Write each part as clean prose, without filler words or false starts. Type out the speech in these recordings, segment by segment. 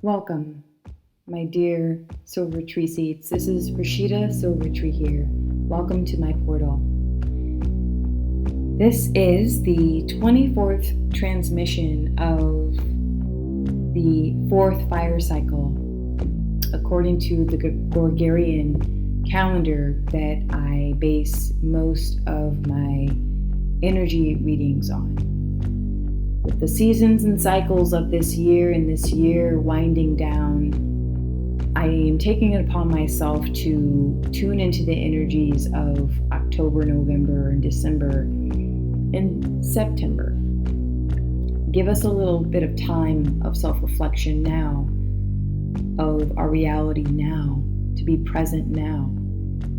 Welcome, my dear Silvertree seeds. This is Rasheedah Silvertree here. Welcome to my portal. This is the 24th transmission of the 4th fire cycle, according to the Gregorian calendar that I base most of my energy readings on. With the seasons and cycles of this year and this year winding down, I am taking it upon myself to tune into the energies of October, November, and December, and September. Give us a little bit of time of self-reflection now, of our reality now, to be present now,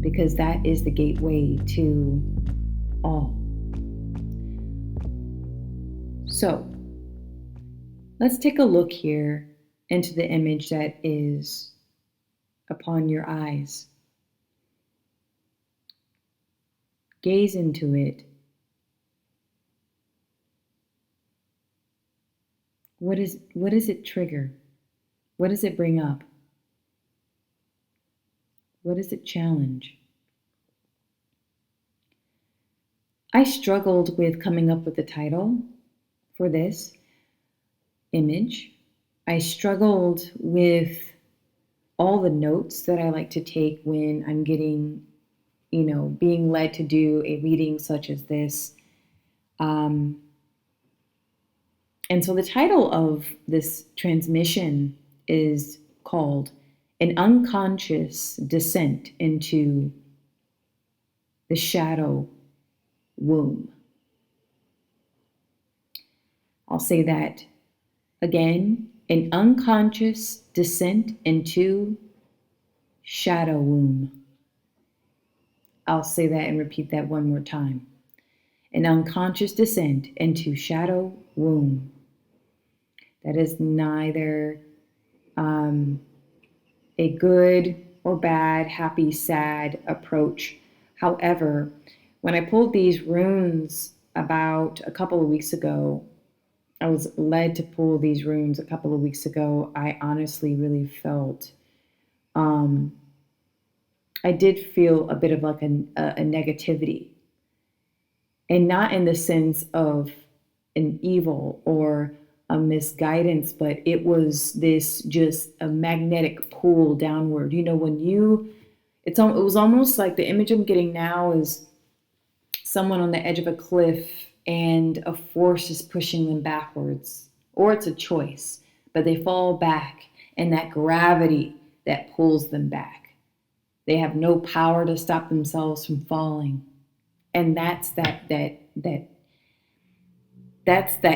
because that is the gateway to all. So, let's take a look here into the image that is upon your eyes. Gaze into it. What does it trigger? What does it bring up? What does it challenge? I struggled with coming up with the title for this image. I struggled with all the notes that I like to take when I'm getting, being led to do a reading such as this. And so the title of this transmission is called An Unconscious Descent into the Shadow Womb. I'll say that again, an unconscious descent into shadow womb. I'll say that and repeat that one more time. An unconscious descent into shadow womb. That is neither a good or bad, happy, sad approach. However, when I pulled these runes about a couple of weeks ago, I was led to pull these runes a couple of weeks ago. I honestly really felt, I did feel a bit of like a negativity, and not in the sense of an evil or a misguidance, but it was this just a magnetic pull downward. It was almost like the image I'm getting now is someone on the edge of a cliff and a force is pushing them backwards, or it's a choice, but they fall back, and that gravity that pulls them back. They have no power to stop themselves from falling. And that's that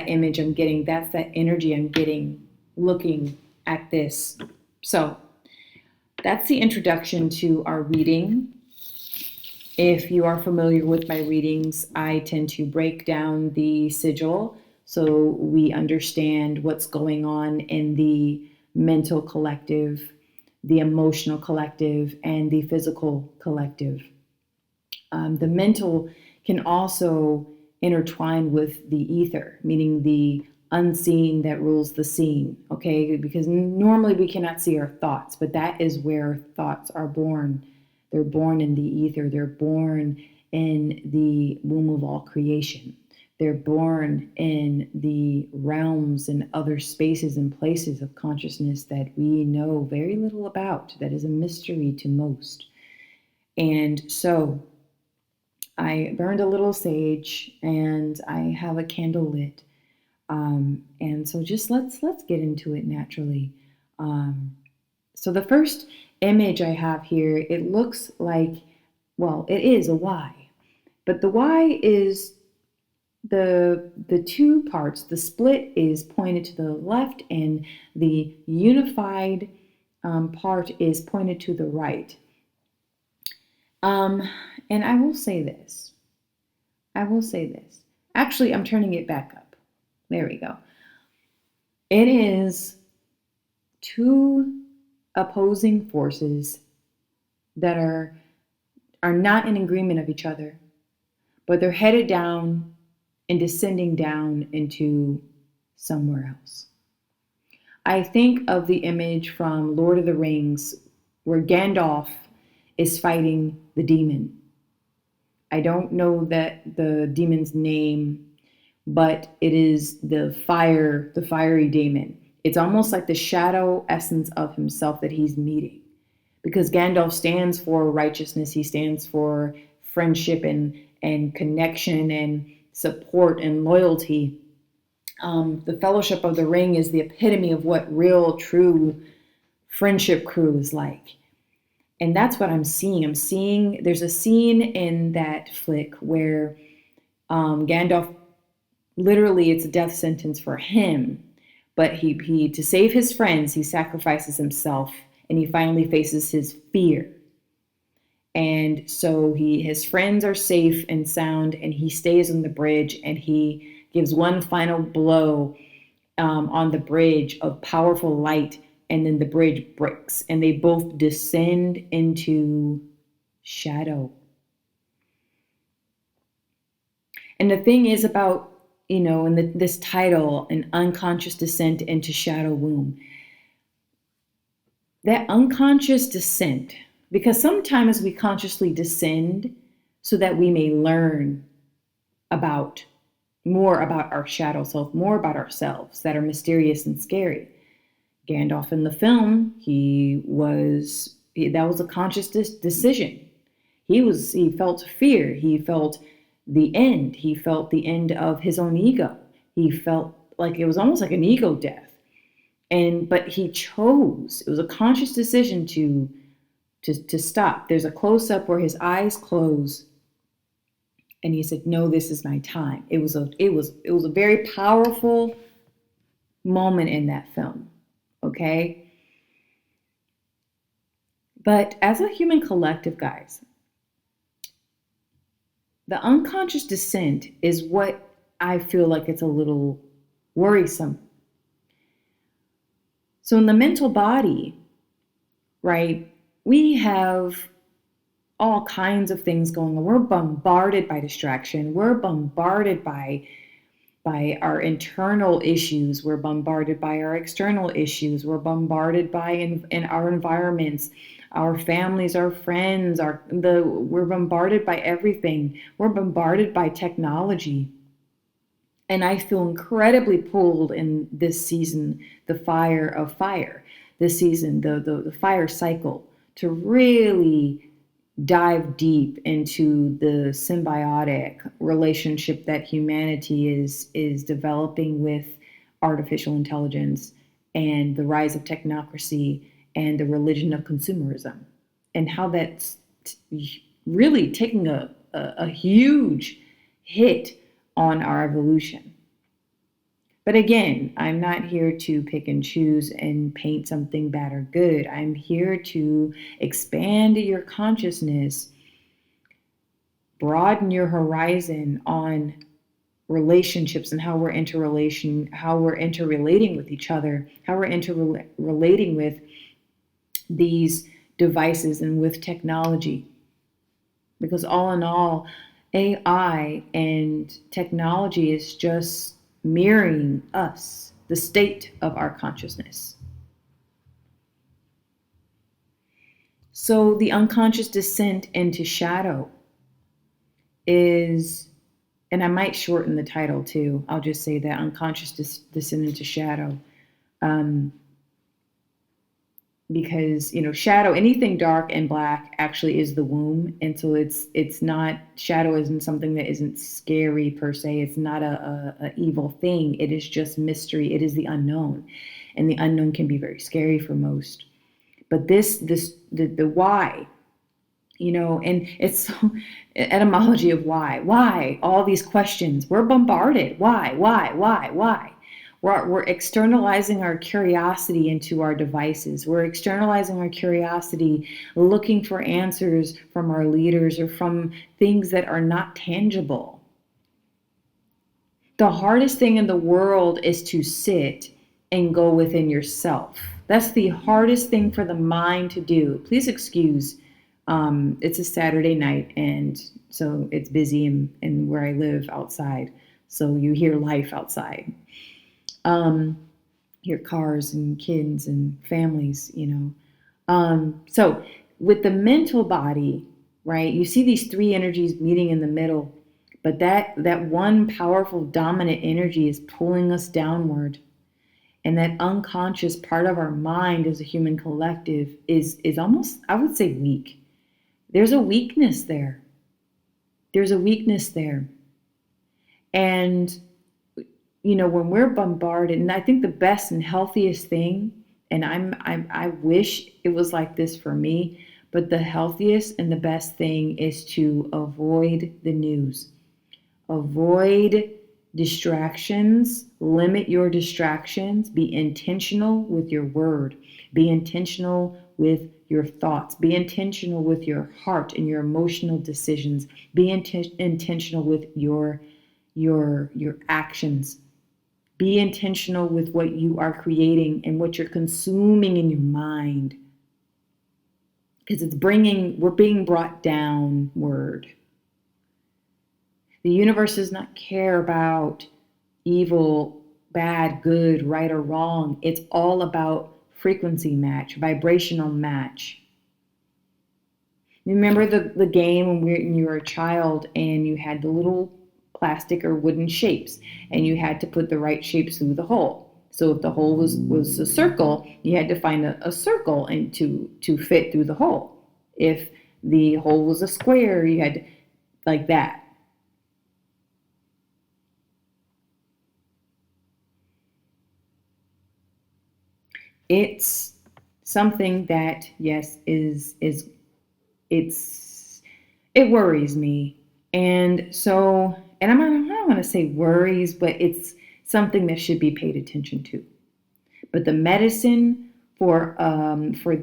image I'm getting, that's that energy I'm getting looking at this. So that's the introduction to our reading. If you are familiar with my readings, I tend to break down the sigil so we understand what's going on in the mental collective, the emotional collective, and the physical collective. The mental can also intertwine with the ether, meaning the unseen that rules the scene, okay? Because normally we cannot see our thoughts, but that is where thoughts are born. They're born in the ether. They're born in the womb of all creation. They're born in the realms and other spaces and places of consciousness that we know very little about, that is a mystery to most. And so I burned a little sage and I have a candle lit. And so just let's get into it naturally. So the first image I have here, it looks like, it is a Y, but the Y is the two parts. The split is pointed to the left, and the unified part is pointed to the right. And I will say this. Actually, I'm turning it back up. There we go. It is two opposing forces that are not in agreement of each other, but they're headed down and descending down into somewhere else. I think of the image from Lord of the Rings where Gandalf is fighting the demon. I don't know the demon's name, but it is the fiery demon. It's almost like the shadow essence of himself that he's meeting. Because Gandalf stands for righteousness, he stands for friendship and connection and support and loyalty. The Fellowship of the Ring is the epitome of what real, true friendship crew is like. And that's what I'm seeing. I'm seeing there's a scene in that flick where Gandalf, literally, it's a death sentence for him. But he to save his friends, he sacrifices himself and he finally faces his fear. And so his friends are safe and sound, and he stays on the bridge and he gives one final blow on the bridge of powerful light, and then the bridge breaks and they both descend into shadow. And the thing is about, in this title, an unconscious descent into shadow womb, that unconscious descent, because sometimes we consciously descend so that we may learn more about our shadow self, more about ourselves that are mysterious and scary. Gandalf in the film, that was a conscious decision. He felt fear. He felt the end. He felt the end of his own ego. He felt like it was almost like an ego death. But he chose. It was a conscious decision to stop. There's a close up where his eyes close, and he said, "No, this is my time." It was a very powerful moment in that film. Okay. But as a human collective, guys, the unconscious descent is what I feel like it's a little worrisome. So in the mental body, right, we have all kinds of things going on. We're bombarded by distraction. We're bombarded by our internal issues. We're bombarded by our external issues. We're bombarded by in our environments, our families, our friends, we're bombarded by everything. We're bombarded by technology. And I feel incredibly pulled in this season, the fire of fire, this season, the fire cycle, to really dive deep into the symbiotic relationship that humanity is developing with artificial intelligence and the rise of technocracy and the religion of consumerism, and how that's really taking a huge hit on our evolution. But again, I'm not here to pick and choose and paint something bad or good. I'm here to expand your consciousness, broaden your horizon on relationships and how we're interrelating with each other, how we're interrelating with these devices and with technology. Because all in all, AI and technology is just mirroring us, the state of our consciousness. So the unconscious descent into shadow is, and I might shorten the title too, I'll just say that unconscious descent into shadow. Because shadow, anything dark and black actually is the womb, and so it's not, shadow isn't something that isn't scary per se. It's not a evil thing. It is just mystery. It is the unknown, and the unknown can be very scary for most. But the why, and it's so, etymology of why all these questions. We're bombarded. Why? We're externalizing our curiosity into our devices. We're externalizing our curiosity, looking for answers from our leaders or from things that are not tangible. The hardest thing in the world is to sit and go within yourself. That's the hardest thing for the mind to do. Please excuse, it's a Saturday night, and so it's busy in where I live outside. So you hear life outside. your cars and kids and families, So with the mental body, right, you see these three energies meeting in the middle, but that one powerful dominant energy is pulling us downward. And that unconscious part of our mind as a human collective is almost, I would say, weak. There's a weakness there. There's a weakness there. And when we're bombarded, and I think the best and healthiest thing, and I wish it was like this for me, but the healthiest and the best thing is to avoid the news. Avoid distractions, limit your distractions, be intentional with your word, be intentional with your thoughts, be intentional with your heart and your emotional decisions, be intentional with your actions. Be intentional with what you are creating and what you're consuming in your mind. Because we're being brought downward. The universe does not care about evil, bad, good, right, or wrong. It's all about frequency match, vibrational match. Remember the game when you were a child and you had the little plastic or wooden shapes and you had to put the right shapes through the hole. So if the hole was a circle, you had to find a circle and to fit through the hole. If the hole was a square, you had to, like that. It's something that, yes, it worries me. And so, and I don't want to say worries, but it's something that should be paid attention to. But the medicine for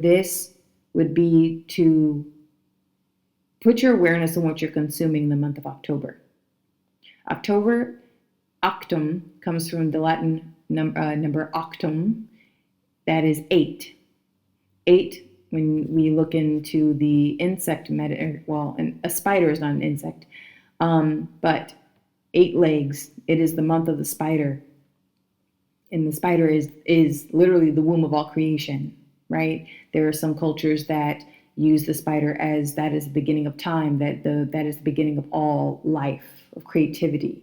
this would be to put your awareness on what you're consuming in the month of October. Octum comes from the Latin number octum, that is 8. 8, when we look into the insect and a spider is not an insect, but 8 legs. It is the month of the spider. And the spider is literally the womb of all creation, right? There are some cultures that use the spider as that is the beginning of time, that is the beginning of all life, of creativity.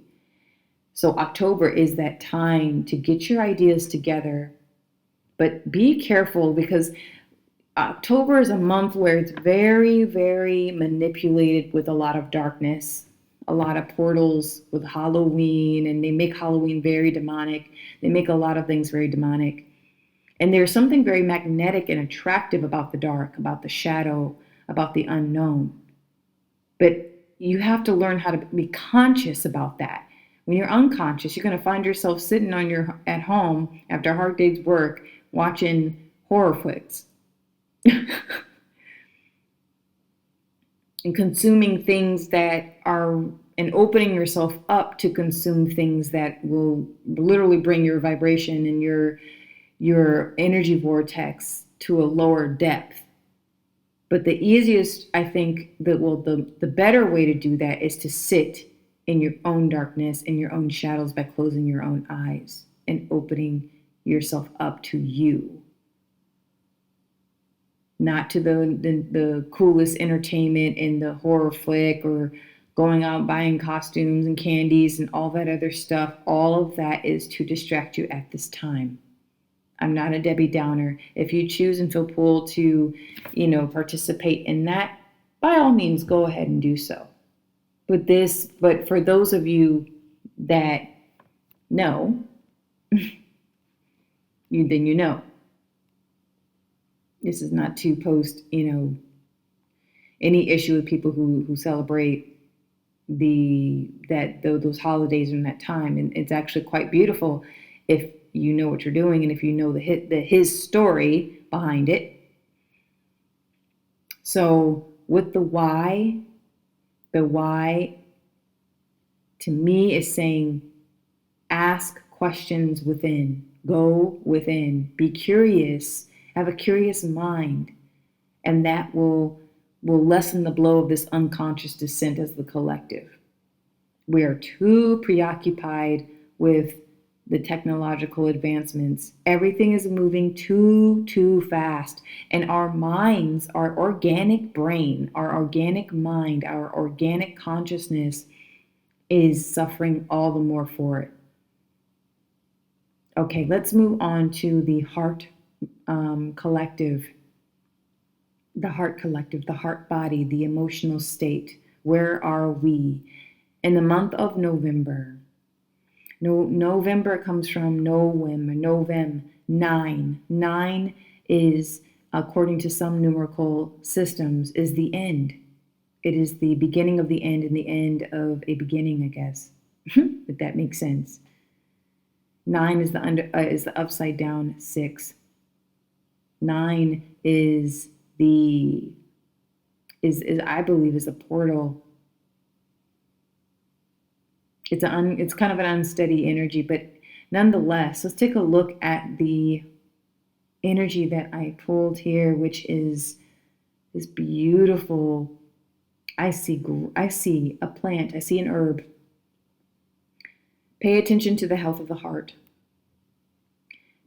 So October is that time to get your ideas together, but be careful because October is a month where it's very, very manipulated with a lot of darkness, a lot of portals with Halloween, and they make Halloween very demonic. They make a lot of things very demonic. And there's something very magnetic and attractive about the dark, about the shadow, about the unknown. But you have to learn how to be conscious about that. When you're unconscious, you're going to find yourself sitting at home after a hard day's work watching horror flicks. And consuming things that are, and opening yourself up to consume things that will literally bring your vibration and your energy vortex to a lower depth. But the easiest, I think, the better way to do that is to sit in your own darkness, in your own shadows, by closing your own eyes and opening yourself up to you. Not to the coolest entertainment in the horror flick or going out buying costumes and candies and all that other stuff. All of that is to distract you at this time. I'm not a Debbie Downer. If you choose and feel pulled to, participate in that, by all means, go ahead and do so. But for those of you that know, then you know. This is not to post, any issue with people who celebrate those holidays in that time. And it's actually quite beautiful if you know what you're doing and if you know his story behind it. So with the why to me is saying, ask questions within, go within, be curious, have a curious mind, and that will lessen the blow of this unconscious descent as the collective. We are too preoccupied with the technological advancements. Everything is moving too fast. And our minds, our organic brain, our organic mind, our organic consciousness is suffering all the more for it. Okay, let's move on to the heart collective. The heart collective, the heart body, the emotional state. Where are we? In the month of November. November comes from Novem, 9. 9 is, according to some numerical systems, is the end. It is the beginning of the end and the end of a beginning, I guess, if that makes sense. 9 is the upside down 6. 9 is I believe is a portal. It's kind of an unsteady energy, but nonetheless, let's take a look at the energy that I pulled here, which is this beautiful. I see a plant. I see an herb. Pay attention to the health of the heart.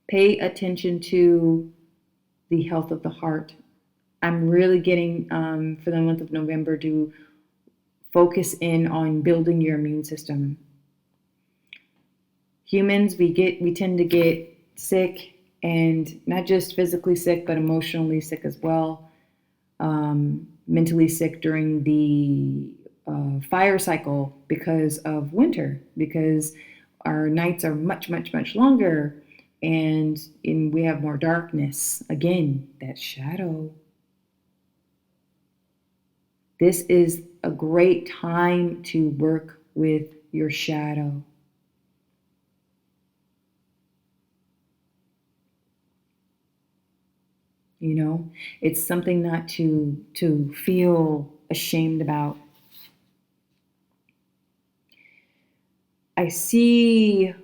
Pay attention to the health of the heart. I'm really getting, for the month of November, to focus in on building your immune system. Humans, we tend to get sick, and not just physically sick, but emotionally sick as well. Mentally sick during the fire cycle because of winter, because our nights are much longer, and we have more darkness. Again, that shadow. This is a great time to work with your shadow. You know, it's something not to feel ashamed about. I see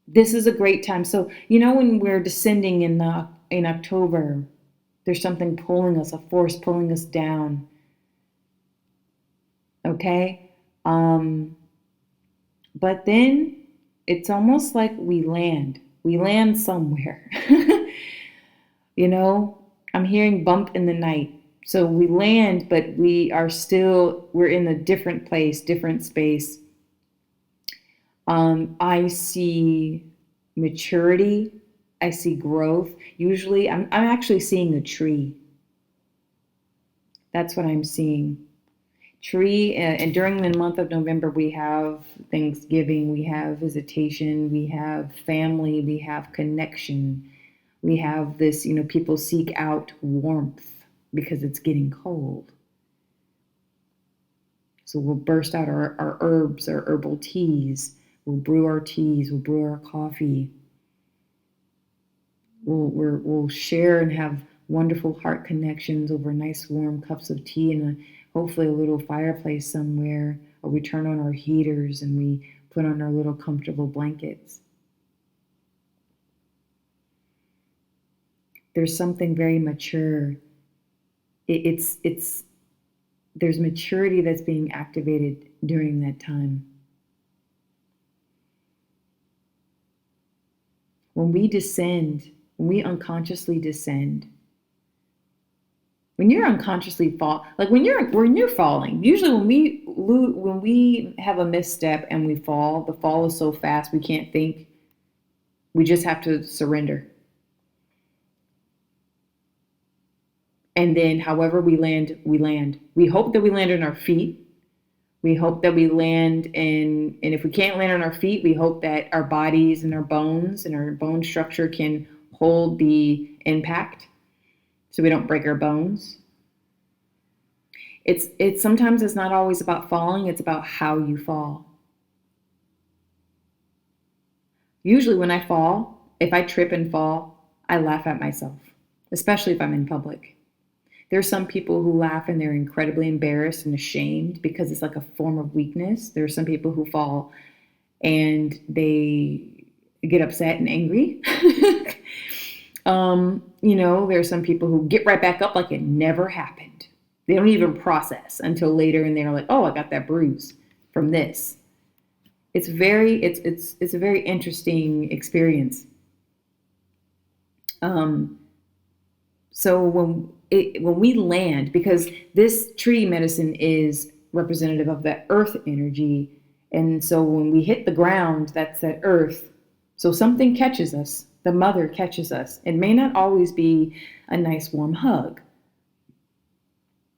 this is a great time. So, when we're descending in October, there's something pulling us, a force pulling us down. Okay? But then it's almost like we land somewhere. I'm hearing bump in the night. So we land, but we're in a different place, different space. I see maturity. I see growth. Usually I'm actually seeing a tree. That's what I'm seeing. Tree, and during the month of November, we have Thanksgiving, we have visitation, we have family, we have connection. We have this, people seek out warmth because it's getting cold. So we'll burst out our herbs, our herbal teas. We'll brew our teas, we'll brew our coffee. We'll share and have wonderful heart connections over nice warm cups of tea and hopefully a little fireplace somewhere, or we turn on our heaters and we put on our little comfortable blankets. There's something very mature. There's maturity that's being activated during that time. When we descend, when we unconsciously descend, when you're unconsciously when you're falling, usually when we have a misstep and we fall, the fall is so fast we can't think. We just have to surrender. And then however we land, we land. We hope that we land on our feet. We hope that we land and if we can't land on our feet, we hope that our bodies and our bones and our bone structure can hold the impact so we don't break our bones. It's sometimes it's not always about falling, it's about how you fall. Usually when I fall, if I trip and fall, I laugh at myself, especially if I'm in public. There's some people who laugh and they're incredibly embarrassed and ashamed because it's like a form of weakness. There are some people who fall and they get upset and angry. There are some people who get right back up like it never happened. They don't even process until later and they're like, oh, I got that bruise from this. it's a very interesting experience. So when we land, because this tree medicine is representative of that earth energy, and so when we hit the ground, that's that earth. So something catches us. The mother catches us. It may not always be a nice warm hug,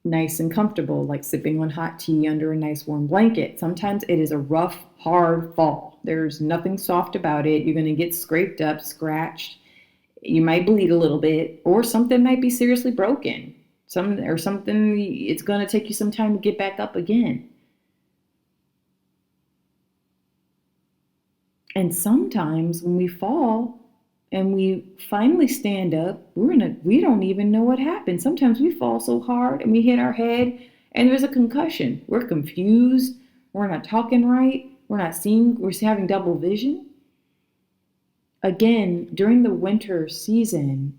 nice and comfortable, like sipping on hot tea under a nice warm blanket. Sometimes it is a rough, hard fall. There's nothing soft about it. You're going to get scraped up, scratched. You might bleed a little bit, or something might be seriously broken. Something, it's going to take you some time to get back up again. And sometimes when we fall and we finally stand up, we don't even know what happened. Sometimes we fall so hard and we hit our head and there's a concussion. We're confused. We're not talking right. We're not seeing, we're having double vision. Again, during the winter season,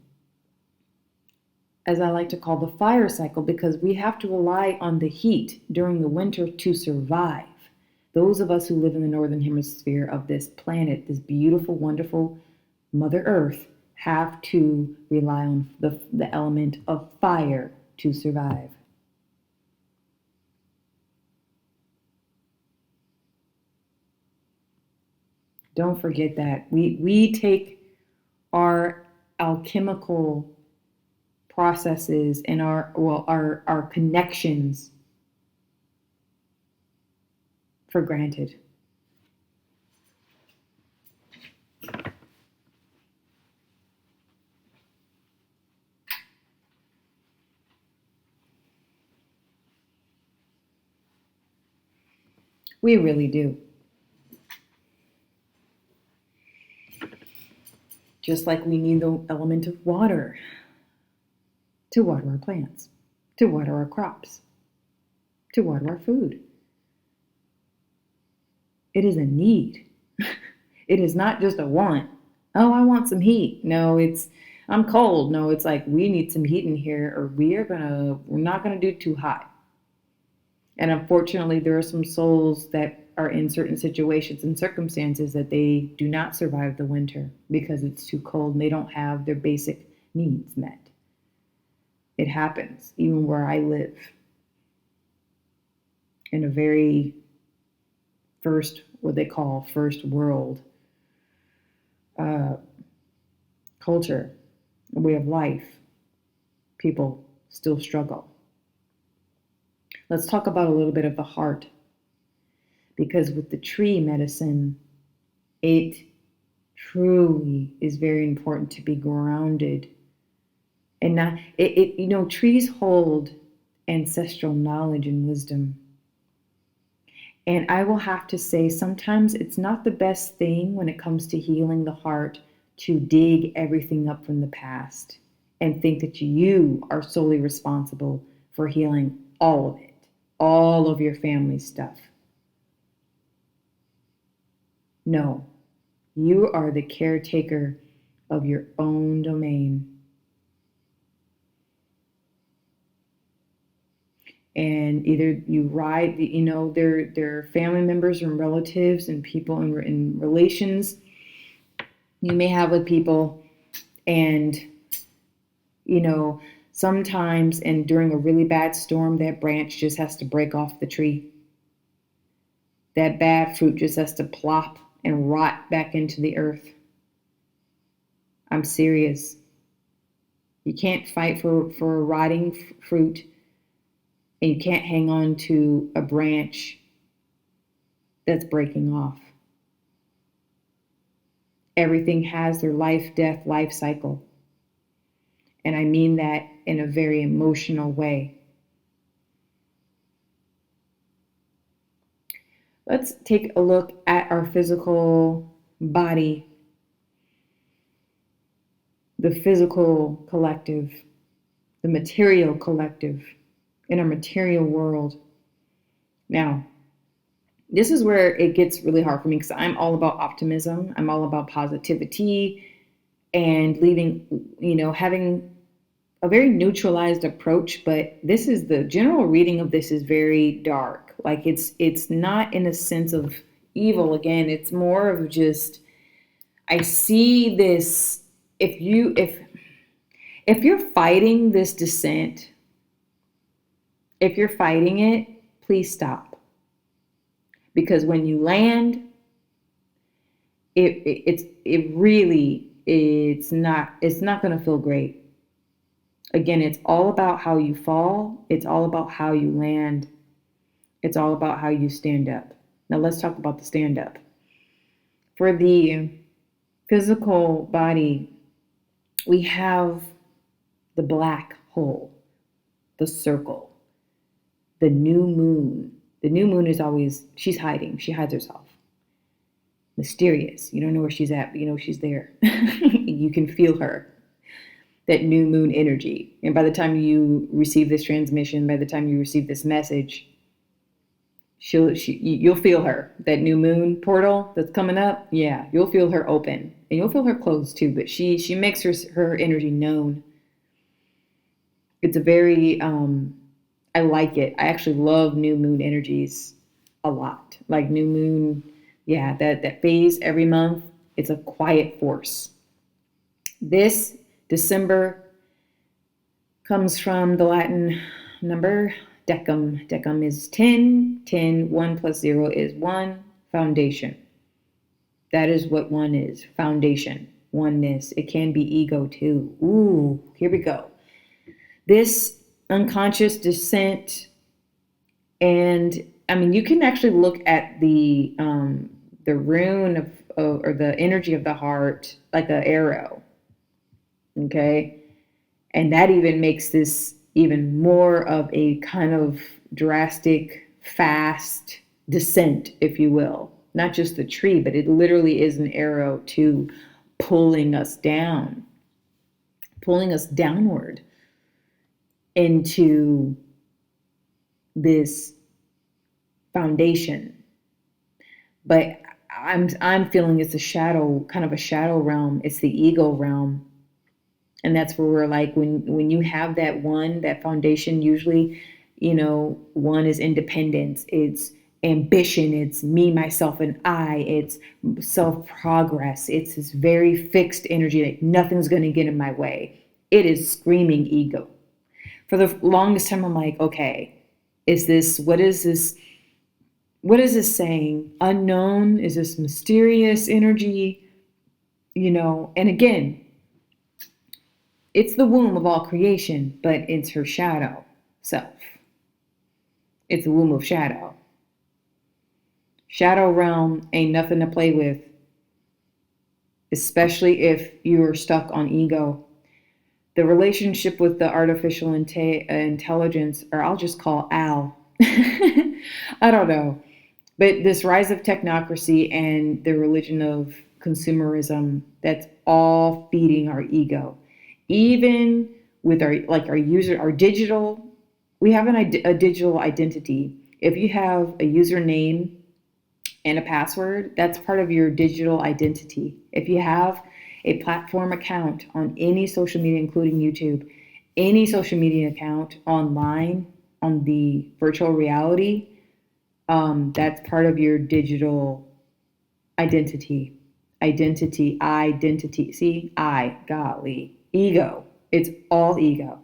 as I like to call the fire cycle, because we have to rely on the heat during the winter to survive. Those of us who live in the northern hemisphere of this planet, this beautiful, wonderful Mother Earth, have to rely on the element of fire to survive. Don't forget that. We take our alchemical processes and our connections for granted. We really do. Just like we need the element of water to water our plants, to water our crops, to water our food. It is a need. It is not just a want. Oh, I want some heat. No, I'm cold. No, it's like we need some heat in here or we're not gonna do too hot. And unfortunately, there are some souls that are in certain situations and circumstances that they do not survive the winter because it's too cold and they don't have their basic needs met. It happens, even where I live, in a very what they call first world culture, way of life. People still struggle. Let's talk about a little bit of the heart, because with the tree medicine, it truly is very important to be grounded and not trees hold ancestral knowledge and wisdom. And I will have to say, sometimes it's not the best thing when it comes to healing the heart to dig everything up from the past and think that you are solely responsible for healing all of it, all of your family stuff. No, you are the caretaker of your own domain. And either you ride, their family members and relatives and people in relations you may have with people, and sometimes, and during a really bad storm, that branch just has to break off the tree. That bad fruit just has to plop and rot back into the earth. I'm serious. You can't fight for a rotting fruit, and you can't hang on to a branch that's breaking off. Everything has their life, death, life cycle. And I mean that in a very emotional way. Let's take a look at our physical body, the physical collective, the material collective in our material world. Now, this is where it gets really hard for me because I'm all about optimism. I'm all about positivity and having a very neutralized approach. But this is the general reading of this is very dark. Like it's not in a sense of evil again. It's more of just, I see this, if you're fighting this descent, if you're fighting it, please stop. Because when you land, it's not going to feel great. Again, it's all about how you fall. It's all about how you land. It's all about how you stand up. Now let's talk about the stand up. For the physical body, we have the black hole, the circle, the new moon. The new moon is always, she's hiding. She hides herself. Mysterious. You don't know where she's at, but you know she's there. You can feel her. That new moon energy. And by the time you receive this transmission, by the time you receive this message, you'll feel her. That new moon portal that's coming up, yeah, you'll feel her open. And you'll feel her close too, but she makes her energy known. It's a very, I like it. I actually love new moon energies a lot. Like new moon, yeah, that phase every month, it's a quiet force. This December comes from the Latin number decum. Decum is 10. 10, 1 plus 0 is 1. Foundation. That is what one is. Foundation. Oneness. It can be ego too. Ooh, here we go. This unconscious descent, and I mean, you can actually look at the rune or the energy of the heart like an arrow. Okay. And that even makes this even more of a kind of drastic, fast descent, if you will. Not just the tree, but it literally is an arrow to pulling us down, pulling us downward into this foundation. But I'm feeling it's a shadow, kind of a shadow realm. It's the ego realm. And that's where we're like, when you have that foundation, usually, one is independence, it's ambition, it's me, myself, and I, it's self-progress, it's this very fixed energy, like nothing's going to get in my way. It is screaming ego. For the longest time, I'm like, okay, what is this saying? Unknown? Is this mysterious energy? And again, it's the womb of all creation, but it's her shadow self. It's the womb of shadow. Shadow realm ain't nothing to play with, especially if you're stuck on ego. The relationship with the artificial intelligence, or I'll just call Al. I don't know. But this rise of technocracy and the religion of consumerism, that's all feeding our ego. Even with our digital, we have a digital identity. If you have a username and a password, that's part of your digital identity. If you have a platform account on any social media, including YouTube, any social media account online on the virtual reality, that's part of your digital identity. Identity. See, golly. Ego. It's all ego.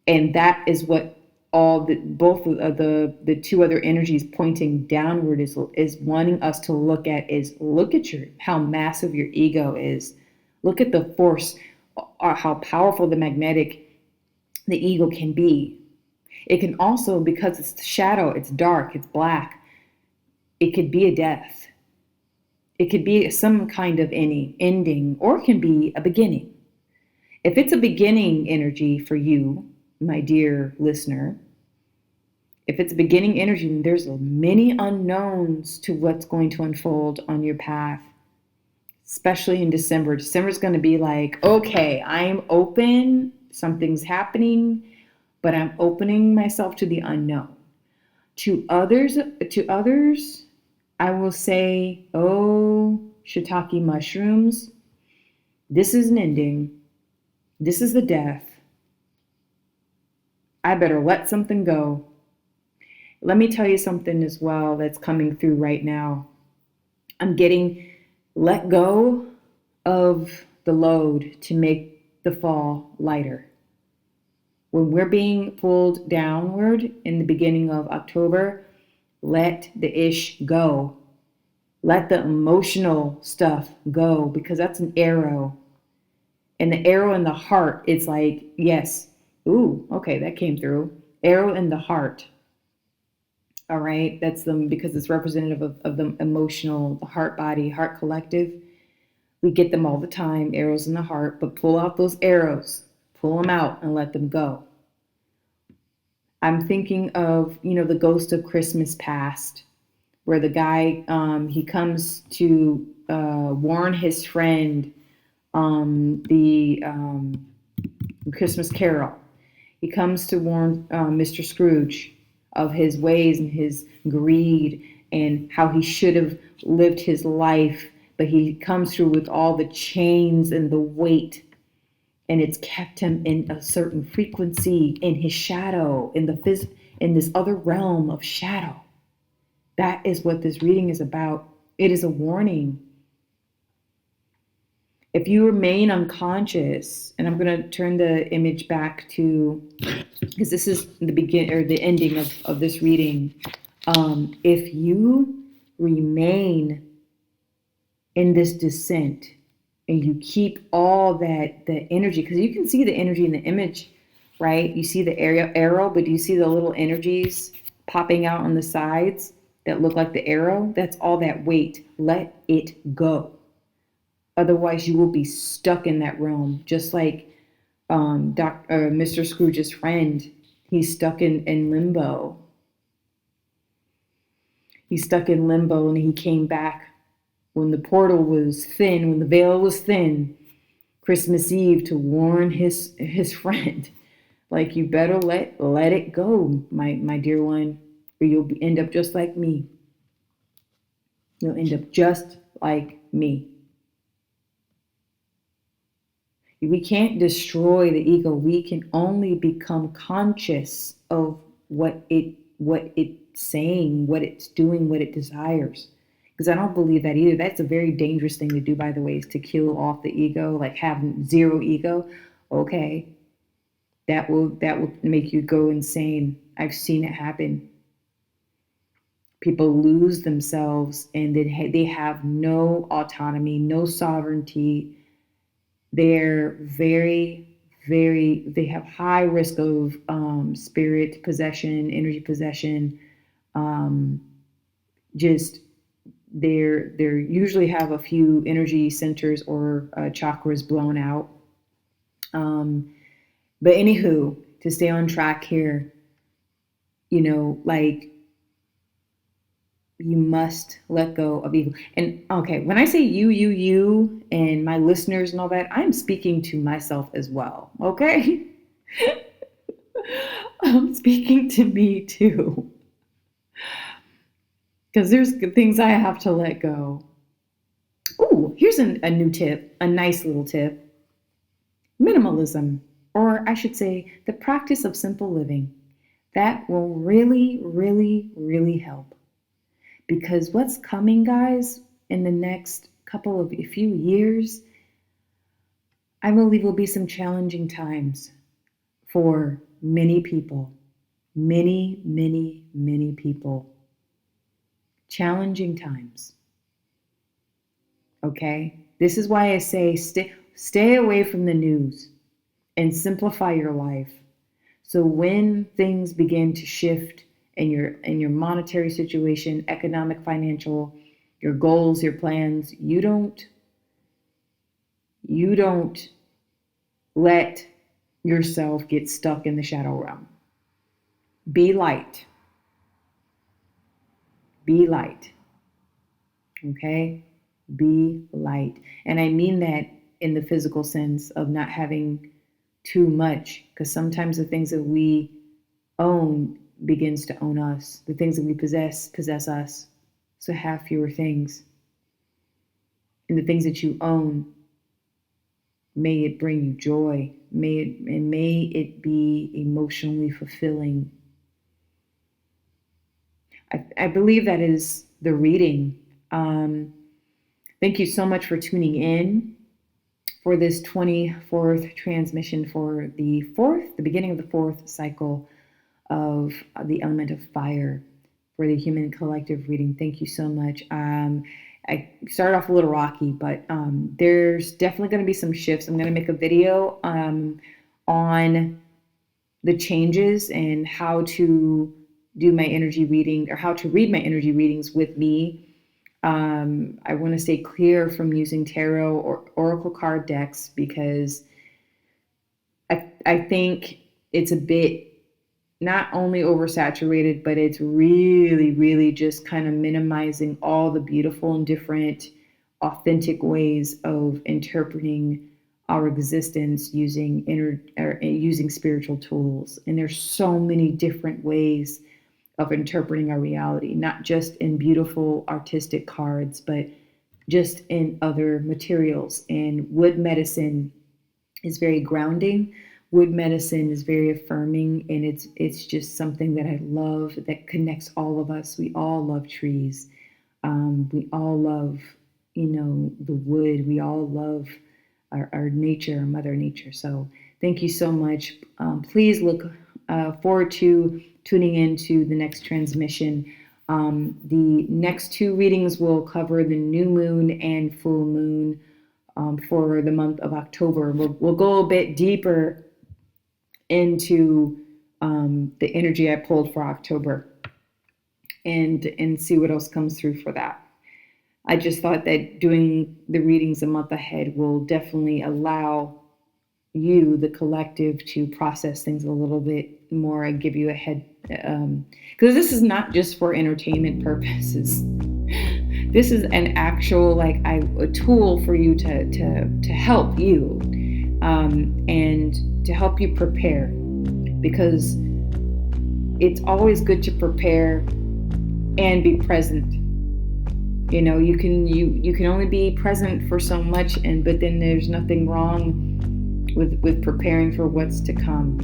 And that is what both of the two other energies pointing downward is wanting us to look at how massive your ego is. Look at the force, how powerful the ego can be. It can also, because it's shadow, it's dark, it's black, it could be a death. It could be some kind of any ending, or it can be a beginning. If it's a beginning energy for you, my dear listener, if it's a beginning energy, then there's many unknowns to what's going to unfold on your path, especially in December. December's going to be like, okay, I'm open, something's happening, but I'm opening myself to the unknown. To others, I will say, oh, shiitake mushrooms, this is an ending. This is the death. I better let something go. Let me tell you something as well that's coming through right now. I'm getting let go of the load to make the fall lighter. When we're being pulled downward in the beginning of October, let the ish go. Let the emotional stuff go, because that's an arrow. And the arrow in the heart, it's like, yes, ooh, okay, that came through. Arrow in the heart. All right, that's them, because it's representative of the emotional, the heart body, heart collective. We get them all the time, arrows in the heart, but pull out those arrows, pull them out and let them go. I'm thinking of, the Ghost of Christmas Past, where the guy, he comes to warn his friend, the Christmas Carol. He comes to warn Mr. Scrooge of his ways and his greed and how he should have lived his life, but he comes through with all the chains and the weight, and it's kept him in a certain frequency in his shadow, in this other realm of shadow. That is what this reading is about. It is a warning. If you remain unconscious, and I'm going to turn the image back to, because this is the begin or the ending of this reading. If you remain in this descent and you keep all the energy, because you can see the energy in the image, right? You see the arrow, but do you see the little energies popping out on the sides that look like the arrow? That's all that weight. Let it go. Otherwise, you will be stuck in that realm, just like Mr. Scrooge's friend. He's stuck in limbo. He's stuck in limbo, and he came back when the portal was thin, when the veil was thin, Christmas Eve, to warn his friend, like, you better let it go, my dear one, or you'll end up just like me. You'll end up just like me. We can't destroy the ego. We can only become conscious of what it's saying, what it's doing, what it desires. Because I don't believe that either. That's a very dangerous thing to do, by the way, is to kill off the ego, like have zero ego. Okay, that will make you go insane. I've seen it happen. People lose themselves, and then they have no autonomy, no sovereignty. They're they have high risk of spirit possession, energy possession. Just they're usually have a few energy centers or chakras blown out. But anywho, to stay on track here, like, you must let go of ego. And okay, when I say you, and my listeners and all that, I'm speaking to myself as well, okay? I'm speaking to me too. Because there's things I have to let go. Ooh, here's a new tip, a nice little tip. Minimalism, or I should say, the practice of simple living. That will really, really, really help. Because what's coming, guys, in the next a few years, I believe will be some challenging times for many people. Many, many, many people. Challenging times. Okay? This is why I say stay away from the news and simplify your life. So when things begin to shift in your monetary situation, economic, financial, your goals, your plans, you don't let yourself get stuck in the shadow realm. Be light. Be light. Okay? Be light. And I mean that in the physical sense of not having too much, because sometimes the things that we own begins to own us. The things that we possess us. So have fewer things. And the things that you own, may it bring you joy. May it be emotionally fulfilling. I believe that is the reading. Thank you so much for tuning in for this 24th transmission for the beginning of the fourth cycle of the element of fire for the human collective reading. Thank you so much. I started off a little rocky, but there's definitely going to be some shifts. I'm going to make a video on the changes and how to do my energy reading, or how to read my energy readings with me. I want to stay clear from using tarot or oracle card decks, because I think it's a bit not only oversaturated, but it's really, really just kind of minimizing all the beautiful and different authentic ways of interpreting our existence using using spiritual tools. And there's so many different ways of interpreting our reality, not just in beautiful artistic cards, but just in other materials. And wood medicine is very grounding. Wood medicine is very affirming, and it's just something that I love, that connects all of us. We all love trees. We all love, the wood. We all love our nature, our Mother Nature. So thank you so much. Please look forward to tuning into the next transmission. The next two readings will cover the new moon and full moon for the month of October. We'll go a bit deeper into the energy I pulled for October and see what else comes through for that. I just thought that doing the readings a month ahead will definitely allow you, the collective, to process things a little bit more. I give you a head, because this is not just for entertainment purposes. This is an actual, a tool for you to help you, and to help you prepare, because it's always good to prepare and be present. You can only be present for so much, but then there's nothing wrong with preparing for what's to come,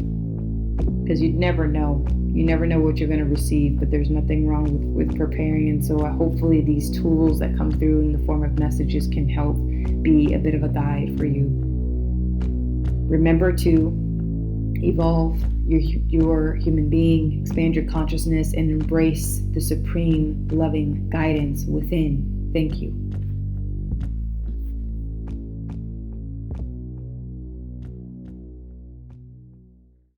because you never know what you're going to receive. But there's nothing wrong with preparing. And so hopefully these tools that come through in the form of messages can help be a bit of a guide for you. Remember to evolve your human being, expand your consciousness, and embrace the supreme loving guidance within. Thank you.